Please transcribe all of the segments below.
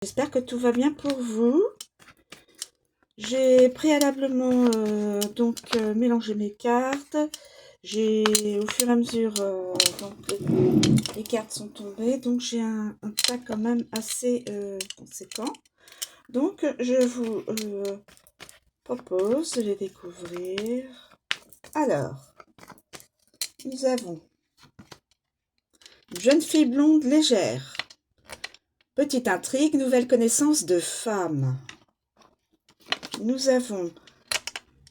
J'espère que tout va bien pour vous. J'ai préalablement mélangé mes cartes. Au fur et à mesure, les cartes sont tombées, donc j'ai un tas quand même assez conséquent. Donc je vous propose de les découvrir. Alors, nous avons une jeune fille blonde légère. Petite intrigue, nouvelle connaissance de femme. Nous avons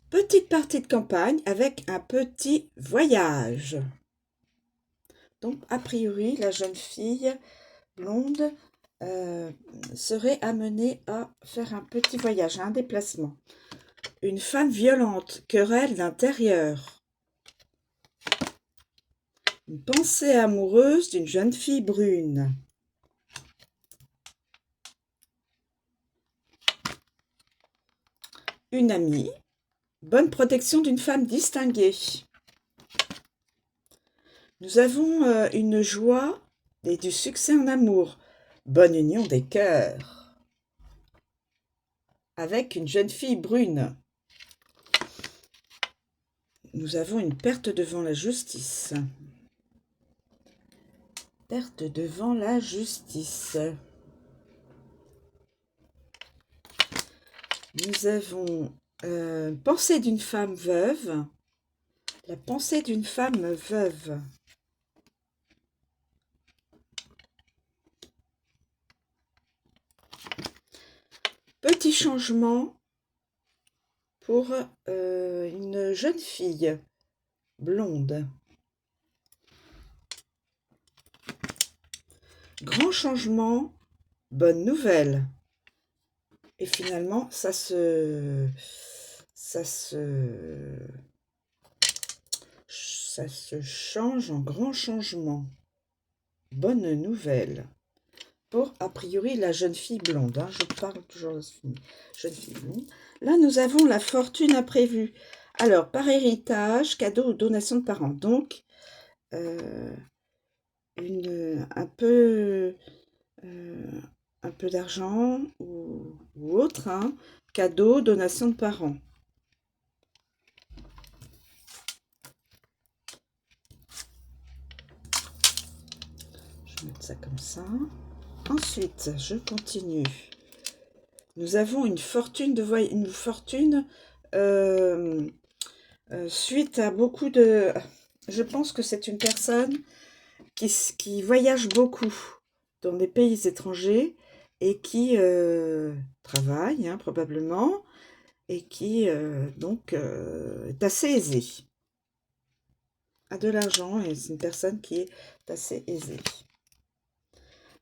petite partie de campagne avec un petit voyage. Donc, a priori, la jeune fille blonde serait amenée à faire un petit voyage, un déplacement. Une femme violente, querelle d'intérieur. Une pensée amoureuse d'une jeune fille brune. Une amie. Bonne protection d'une femme distinguée. Nous avons une joie et du succès en amour. Bonne union des cœurs. Avec une jeune fille brune. Nous avons une perte devant la justice. Perte devant la justice. Nous avons pensée d'une femme veuve. La pensée d'une femme veuve. Petit changement pour une jeune fille blonde. Grand changement, bonne nouvelle. Et finalement, ça se change en grand changement. Bonne nouvelle. Pour, a priori, la jeune fille blonde. Hein, je parle toujours de jeune fille blonde. Là, nous avons la fortune imprévue. Alors, par héritage, cadeau ou donation de parents. Donc, un peu d'argent ou autre, hein, cadeau, donation de parents. Je vais mettre ça comme ça. Ensuite, je continue. Nous avons une fortune suite à beaucoup de... Je pense que c'est une personne qui voyage beaucoup dans des pays étrangers et qui travaille, hein, probablement, et qui est assez aisée. A de l'argent et c'est une personne qui est assez aisée.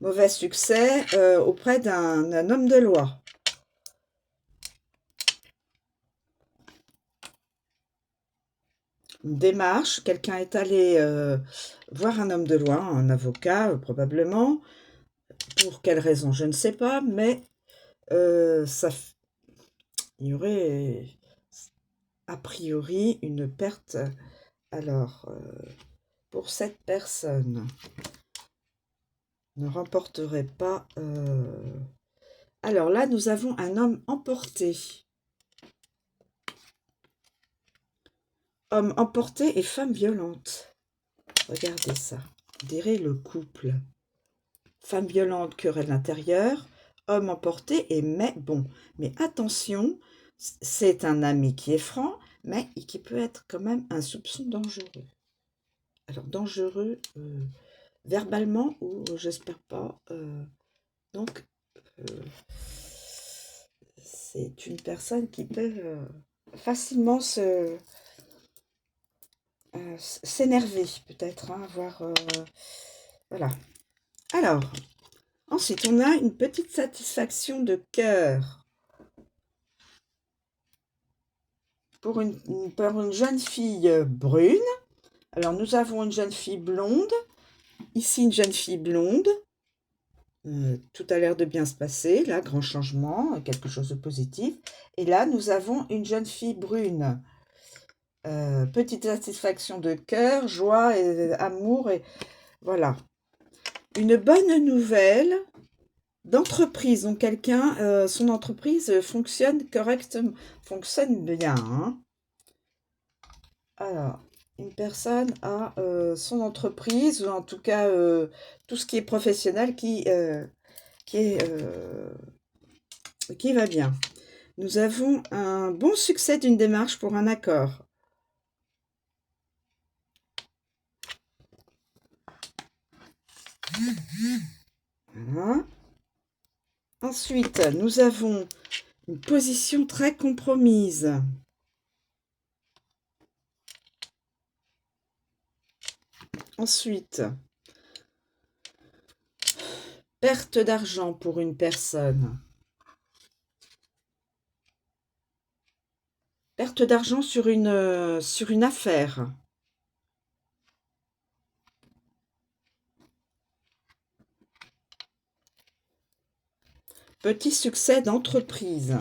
Mauvais succès auprès d'un homme de loi. Une démarche, quelqu'un est allé voir un homme de loi, un avocat probablement, pour quelle raison, je ne sais pas, mais il y aurait a priori une perte. Alors, pour cette personne, ne remporterait pas... Alors là, nous avons un homme emporté. Homme emporté et femme violente. Regardez ça. On dirait le couple. Femme violente, querelle d'intérieur. Homme emporté et mais bon. Mais attention, c'est un ami qui est franc, mais qui peut être quand même un soupçon dangereux. Alors, dangereux verbalement ou j'espère pas. Donc, c'est une personne qui peut facilement s'énerver, peut-être, hein, voilà. Alors, ensuite, on a une petite satisfaction de cœur pour une jeune fille brune. Alors, nous avons une jeune fille blonde. Ici, une jeune fille blonde. Tout a l'air de bien se passer. Là, grand changement, quelque chose de positif. Et là, nous avons une jeune fille brune. Petite satisfaction de cœur, joie et amour. Et voilà. Une bonne nouvelle d'entreprise. Donc quelqu'un, son entreprise fonctionne correctement, fonctionne bien, hein. Alors, une personne a son entreprise, ou en tout cas tout ce qui est professionnel qui qui va bien. Nous avons un bon succès d'une démarche pour un accord. Voilà. Ensuite, nous avons une position très compromise. Ensuite, perte d'argent pour une personne. Perte d'argent sur une affaire. Petit succès d'entreprise.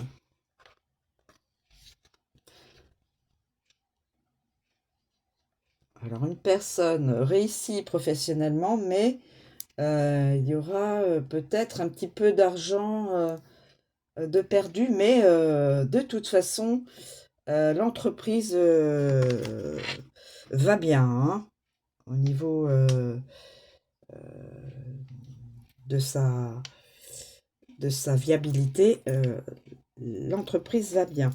Alors, une personne réussit professionnellement, mais il y aura peut-être un petit peu d'argent de perdu, mais de toute façon, l'entreprise va bien, hein, au niveau de sa viabilité, l'entreprise va bien.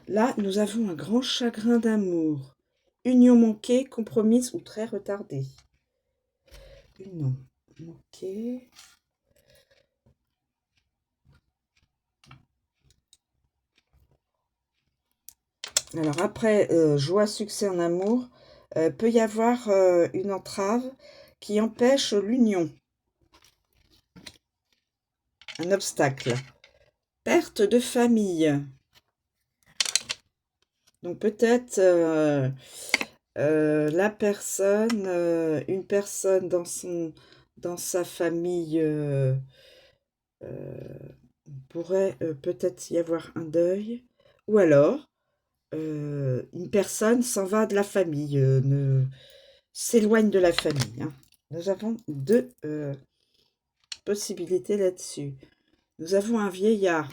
Là, nous avons un grand chagrin d'amour. Union manquée, compromise ou très retardée. Union manquée. Alors après, joie, succès en amour, peut y avoir une entrave qui empêche l'union. Un obstacle. Perte de famille. Donc peut-être la personne, une personne dans sa famille pourrait peut-être y avoir un deuil, ou alors une personne s'en va de la famille, s'éloigne de la famille, hein. Nous avons deux possibilités là-dessus. Nous avons un vieillard,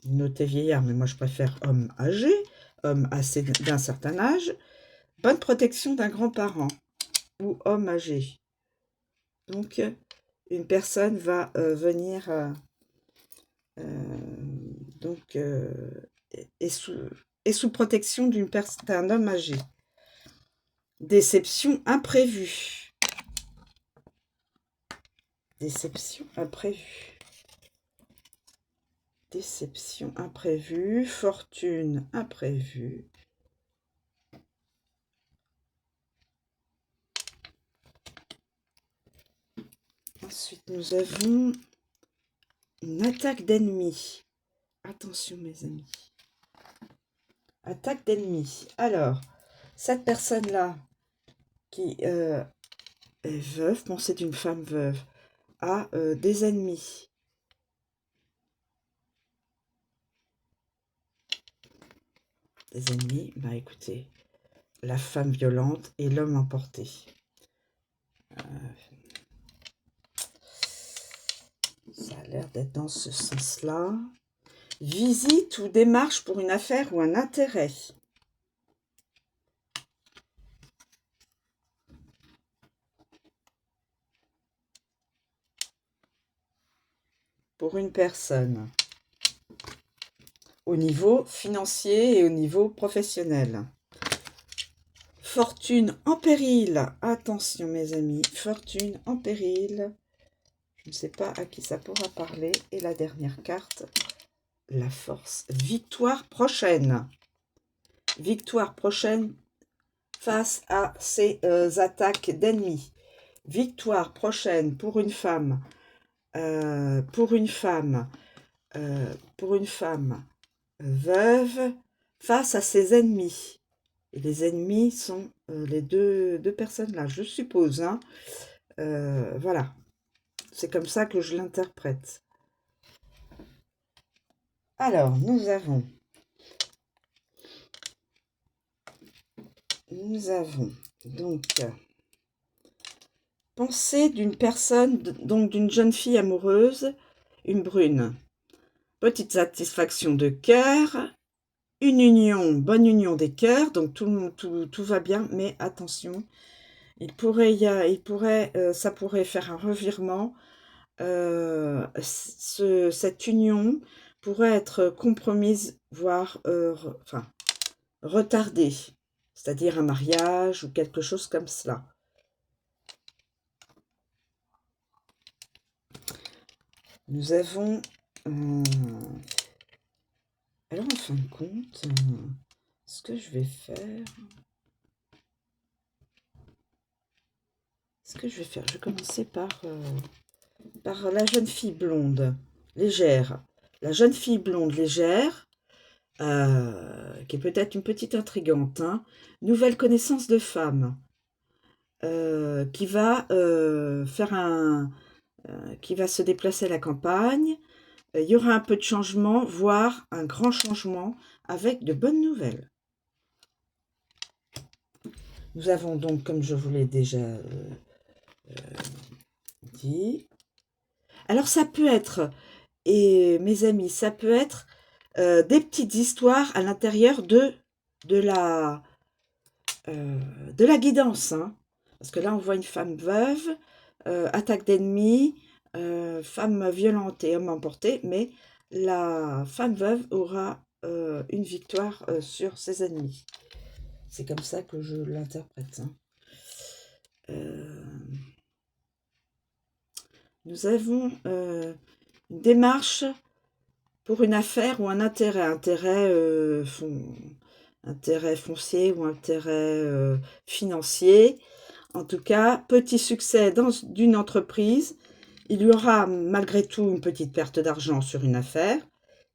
notez vieillard, mais moi je préfère homme âgé, homme assez d'un certain âge, bonne protection d'un grand-parent ou homme âgé. Donc, une personne va venir, donc, est sous protection d'un homme âgé. Déception imprévue. Déception imprévue. Déception imprévue. Fortune imprévue. Ensuite, nous avons une attaque d'ennemis. Attention, mes amis. Attaque d'ennemis. Alors, cette personne-là qui est veuve, bon, c'est une femme veuve, a des ennemis. Des ennemis, bah écoutez, la femme violente et l'homme emporté. Ça a l'air d'être dans ce sens-là. Visite ou démarche pour une affaire ou un intérêt. Pour une personne. Au niveau financier et au niveau professionnel. Fortune en péril. Attention mes amis, fortune en péril. Je ne sais pas à qui ça pourra parler. Et la dernière carte, la force. Victoire prochaine. Victoire prochaine face à ces attaques d'ennemis. Victoire prochaine pour une femme. Pour une femme veuve face à ses ennemis. Et les ennemis sont les deux personnes-là, je suppose, hein. Voilà. C'est comme ça que je l'interprète. Alors, nous avons donc pensée d'une personne, donc d'une jeune fille amoureuse, une brune. Petite satisfaction de cœur, une union, bonne union des cœurs, donc tout va bien, mais attention, ça pourrait faire un revirement. Cette union pourrait être compromise, voire enfin, retardée, c'est-à-dire un mariage ou quelque chose comme cela. Nous avons... alors, en fin de compte, ce que je vais faire... je vais commencer par la jeune fille blonde, légère. La jeune fille blonde légère, qui est peut-être une petite intrigante, hein. Nouvelle connaissance de femme, qui va qui va se déplacer à la campagne. Il y aura un peu de changement, voire un grand changement, avec de bonnes nouvelles. Nous avons donc, comme je vous l'ai déjà dit... Alors ça peut être, et mes amis, ça peut être des petites histoires à l'intérieur de la guidance, hein. Parce que là, on voit une femme veuve, attaque d'ennemis, femme violente et homme emporté, mais la femme veuve aura une victoire sur ses ennemis. C'est comme ça que je l'interprète, hein. Nous avons une démarche pour une affaire ou un intérêt, intérêt foncier ou intérêt financier. En tout cas, petit succès d'une entreprise. Il y aura malgré tout une petite perte d'argent sur une affaire,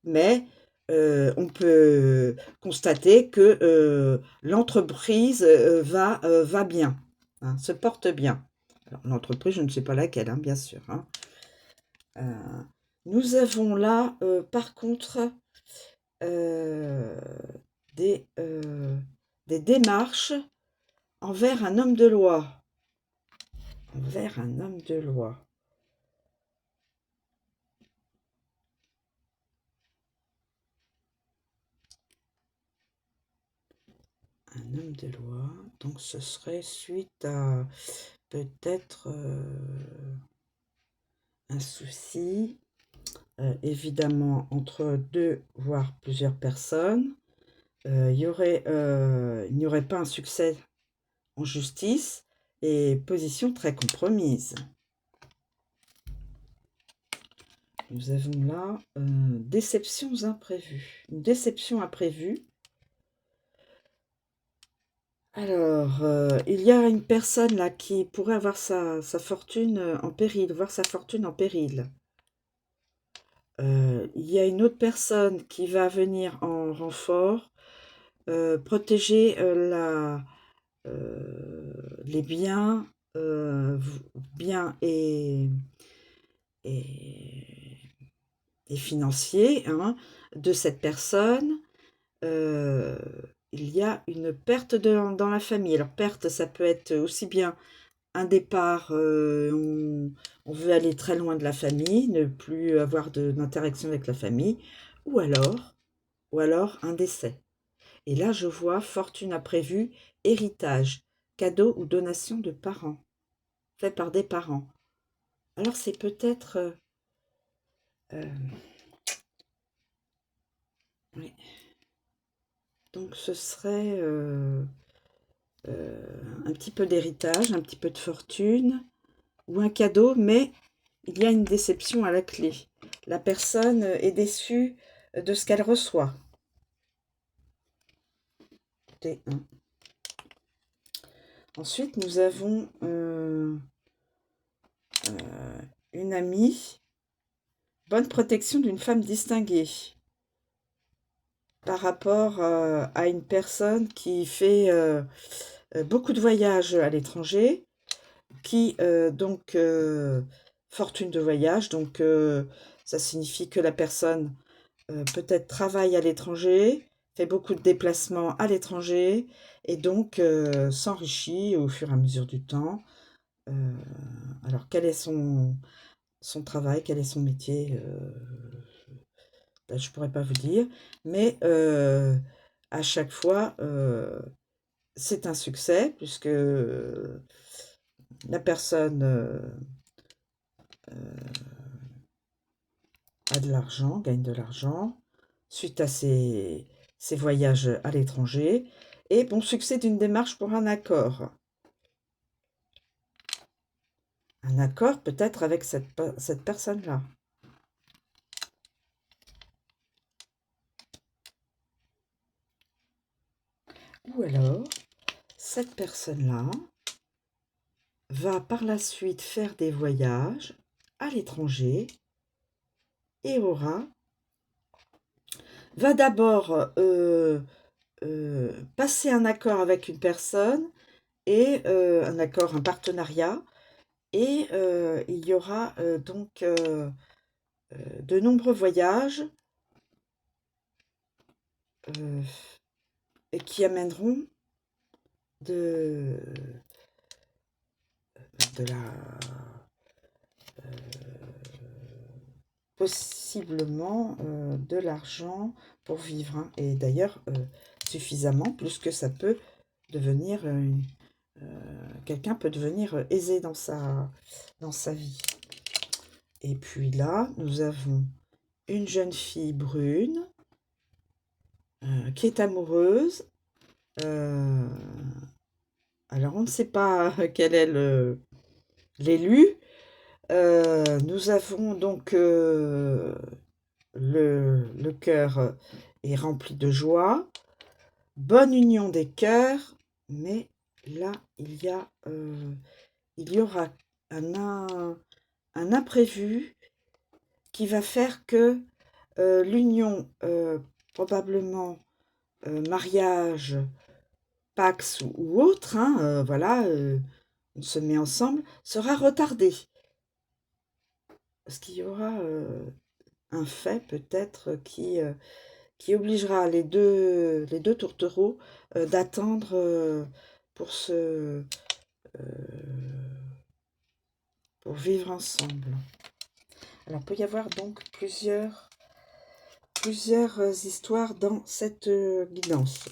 mais on peut constater que l'entreprise va bien, hein, se porte bien. Alors, l'entreprise, je ne sais pas laquelle, hein, bien sûr, hein. Nous avons là, par contre, des démarches envers un homme de loi. Envers un homme de loi. Un homme de loi. Donc ce serait suite à peut-être un souci, évidemment, entre deux, voire plusieurs personnes. Il n'y aurait pas un succès en justice et position très compromise. Nous avons là déceptions imprévues. Une déception imprévue. Alors, il y a une personne là qui pourrait avoir sa fortune en péril, voir sa fortune en péril. Il y a une autre personne qui va venir en renfort, protéger les biens, biens et financiers, hein, de cette personne. Il y a une perte dans la famille. Alors, perte, ça peut être aussi bien un départ, on veut aller très loin de la famille, ne plus avoir d'interaction avec la famille, ou alors un décès. Et là, je vois fortune imprévue, héritage, cadeau ou donation de parents, fait par des parents. Alors, c'est peut-être... oui. Donc, ce serait un petit peu d'héritage, un petit peu de fortune, ou un cadeau, mais il y a une déception à la clé. La personne est déçue de ce qu'elle reçoit. T1. Ensuite, nous avons une amie. Bonne protection d'une femme distinguée. Par rapport à une personne qui fait beaucoup de voyages à l'étranger, qui donc fortune de voyage, donc ça signifie que la personne peut-être travaille à l'étranger, fait beaucoup de déplacements à l'étranger et donc s'enrichit au fur et à mesure du temps. Alors quel est son travail, quel est son métier. Là, je pourrais pas vous dire, mais à chaque fois, c'est un succès puisque la personne a de l'argent, gagne de l'argent suite à ses voyages à l'étranger et bon succès d'une démarche pour un accord. Un accord peut-être avec cette personne-là. Ou alors, cette personne-là va par la suite faire des voyages à l'étranger et va d'abord passer un accord avec une personne et un accord, un partenariat, et il y aura donc de nombreux voyages et qui amèneront de la possiblement de l'argent pour vivre, hein. Et d'ailleurs suffisamment, plus que ça peut devenir quelqu'un peut devenir aisé dans sa vie. Et puis là, nous avons une jeune fille brune qui est amoureuse. Alors, on ne sait pas quel est l'élu. Nous avons donc le cœur est rempli de joie. Bonne union des cœurs. Mais là, il y aura un imprévu qui va faire que l'union, probablement mariage, Pax ou autre, hein, voilà, on se met ensemble, sera retardée. Parce qu'il y aura un fait peut-être qui obligera les deux tourtereaux d'attendre pour pour vivre ensemble. Alors, il peut y avoir donc plusieurs histoires dans cette guidance.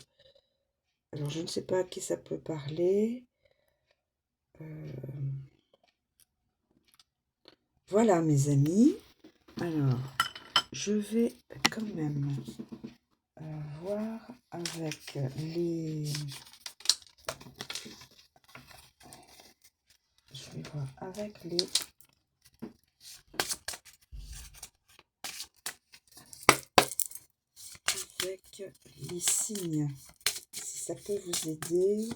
Alors, je ne sais pas à qui ça peut parler. Voilà, mes amis. Alors, je vais quand même voir avec les... Je vais voir avec les... signes, si ça peut vous aider.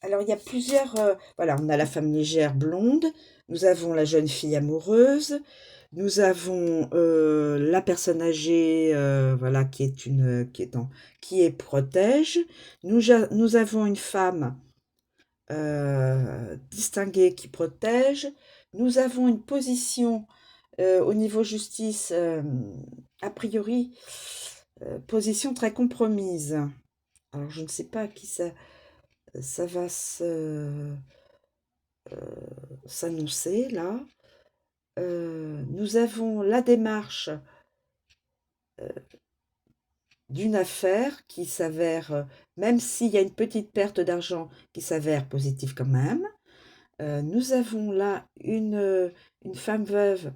Alors, il y a plusieurs... voilà, on a la femme légère blonde, nous avons la jeune fille amoureuse, nous avons la personne âgée, voilà, qui est protège. Nous avons une femme distinguée qui protège. Nous avons une position au niveau justice, a priori, position très compromise. Alors, je ne sais pas à qui ça va s'annoncer, là. Nous avons la démarche d'une affaire qui s'avère, même s'il y a une petite perte d'argent, qui s'avère positive quand même. Nous avons là une femme veuve.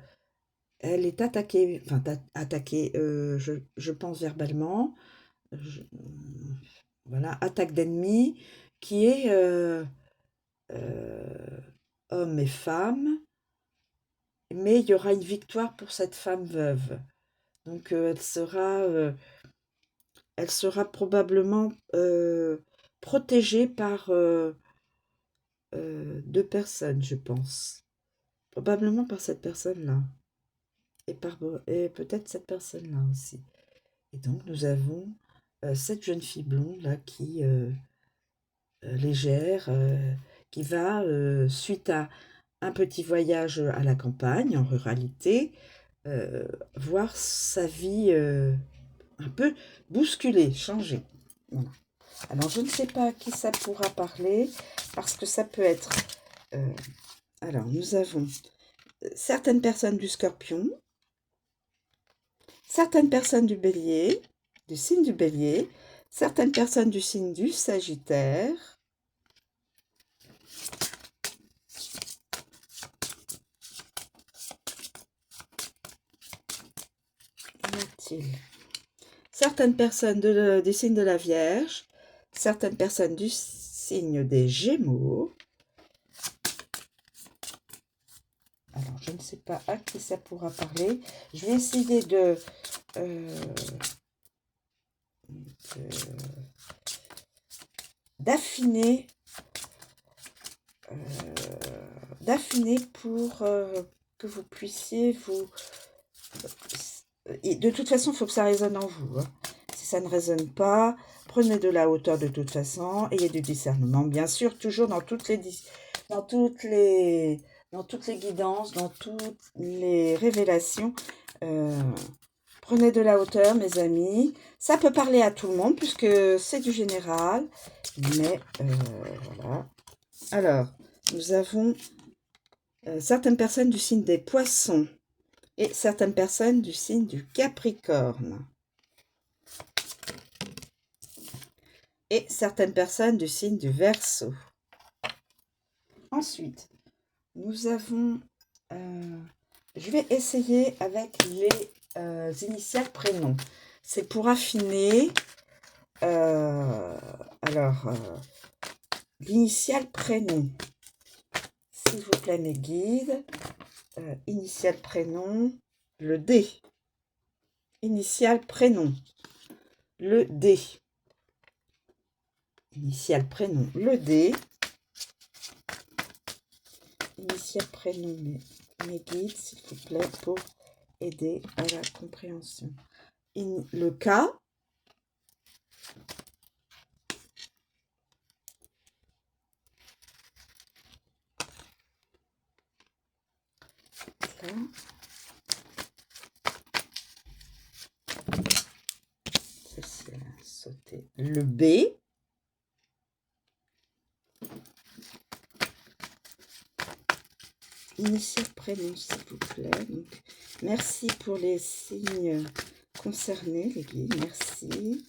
Elle est attaquée, enfin attaquée, je pense verbalement. Voilà, attaque d'ennemis, qui est homme et femme. Mais il y aura une victoire pour cette femme veuve. Donc elle sera probablement protégée par deux personnes, je pense. Probablement par cette personne-là. Et peut-être cette personne-là aussi. Et donc nous avons cette jeune fille blonde là qui légère, qui va, suite à un petit voyage à la campagne, en ruralité, voir sa vie un peu bousculée, changer. Voilà. Alors, je ne sais pas à qui ça pourra parler, parce que ça peut être... alors, nous avons certaines personnes du Scorpion, certaines personnes du Bélier, du signe du Bélier, certaines personnes du signe du Sagittaire, certaines personnes du signe de la Vierge, certaines personnes du signe des Gémeaux. Alors, je ne sais pas à qui ça pourra parler. Je vais essayer d'affiner pour que vous puissiez vous... De toute façon, il faut que ça résonne en vous. Hein. Si ça ne résonne pas, prenez de la hauteur de toute façon, ayez du discernement. Bien sûr, toujours dans toutes les guidances, dans toutes les révélations. Prenez de la hauteur, mes amis. Ça peut parler à tout le monde, puisque c'est du général. Mais voilà. Alors, nous avons certaines personnes du signe des Poissons et certaines personnes du signe du Capricorne. Et certaines personnes du signe du Verseau. Ensuite, nous avons... je vais essayer avec les initiales prénoms. C'est pour affiner... l'initiale prénom. S'il vous plaît, mes guides. Initial prénom, le D. Initial prénom, le D. Initial prénom, le D. Initial prénom, mes guides, s'il vous plaît, pour aider à la compréhension. Le K. Ceci a sauté. Le B. Initial prénom, s'il vous plaît. Donc, merci pour les signes concernés, les guides. Merci.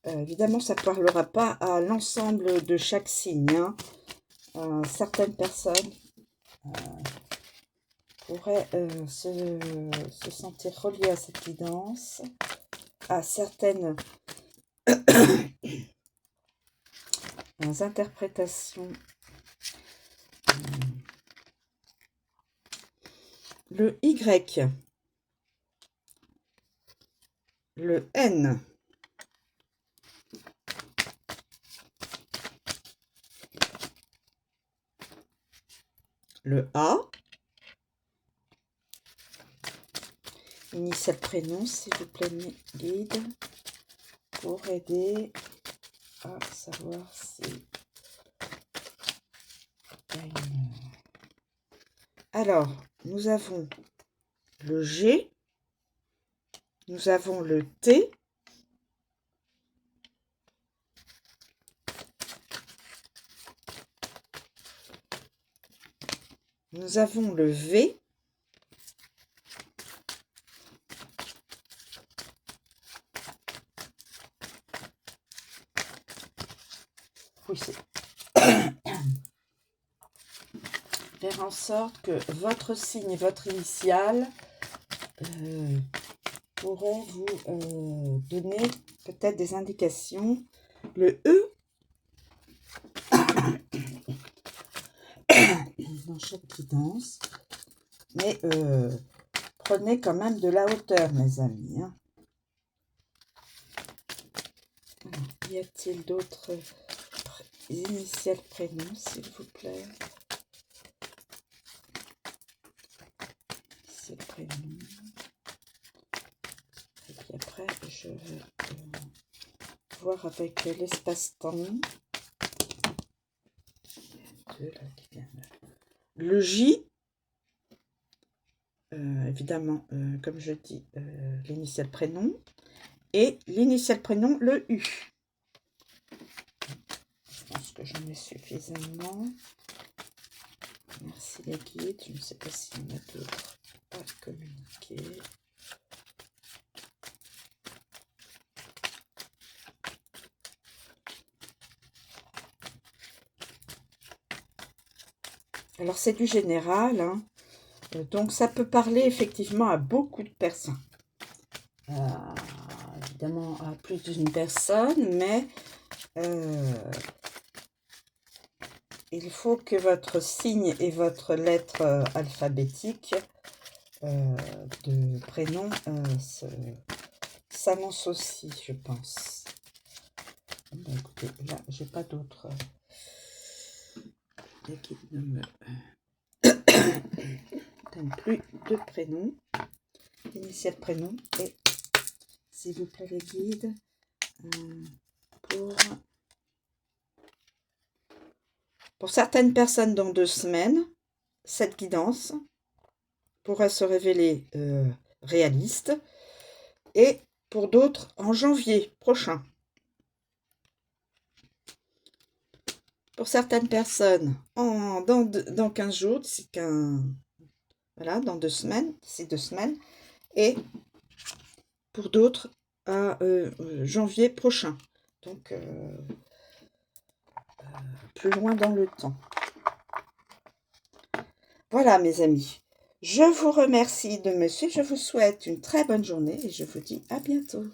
Évidemment, ça ne parlera pas à l'ensemble de chaque signe. Hein. Certaines personnes pourraient se sentir reliées à cette guidance, à certaines interprétations. Le Y, le N, le A, initial prénom, s'il vous plaît, mes guides, pour aider à savoir si... Alors, nous avons le G, nous avons le T, nous avons le V, oui, c'est... faire en sorte que votre signe, votre initiale pourrait vous donner peut-être des indications. Le E, dans chaque guidance, mais prenez quand même de la hauteur, mes amis. Hein. Y a-t-il d'autres initiales prénoms, s'il vous plaît? C'est le prénom. Et puis après, je vais voir avec l'espace-temps. Le J, évidemment, comme je dis, l'initial prénom. Et l'initial prénom, le U. Je pense que j'en ai suffisamment. Merci les guides. Je ne sais pas s'il y en a d'autres à communiquer. Alors c'est du général, hein. Donc ça peut parler effectivement à beaucoup de personnes. Évidemment à plus d'une personne, mais il faut que votre signe et votre lettre alphabétique de prénom s'annoncent aussi, je pense. Bon, écoutez, là, j'ai pas d'autres. Les guides ne me donnent plus de prénom, d'initial prénom. Et s'il vous plaît, les guides, pour certaines personnes dans 2 semaines, cette guidance pourrait se révéler réaliste, et pour d'autres en janvier prochain. Pour certaines personnes dans 15 jours, voilà, dans 2 semaines, d'ici 2 semaines, et pour d'autres à janvier prochain, donc plus loin dans le temps. Voilà mes amis, je vous remercie de me suivre, je vous souhaite une très bonne journée et je vous dis à bientôt.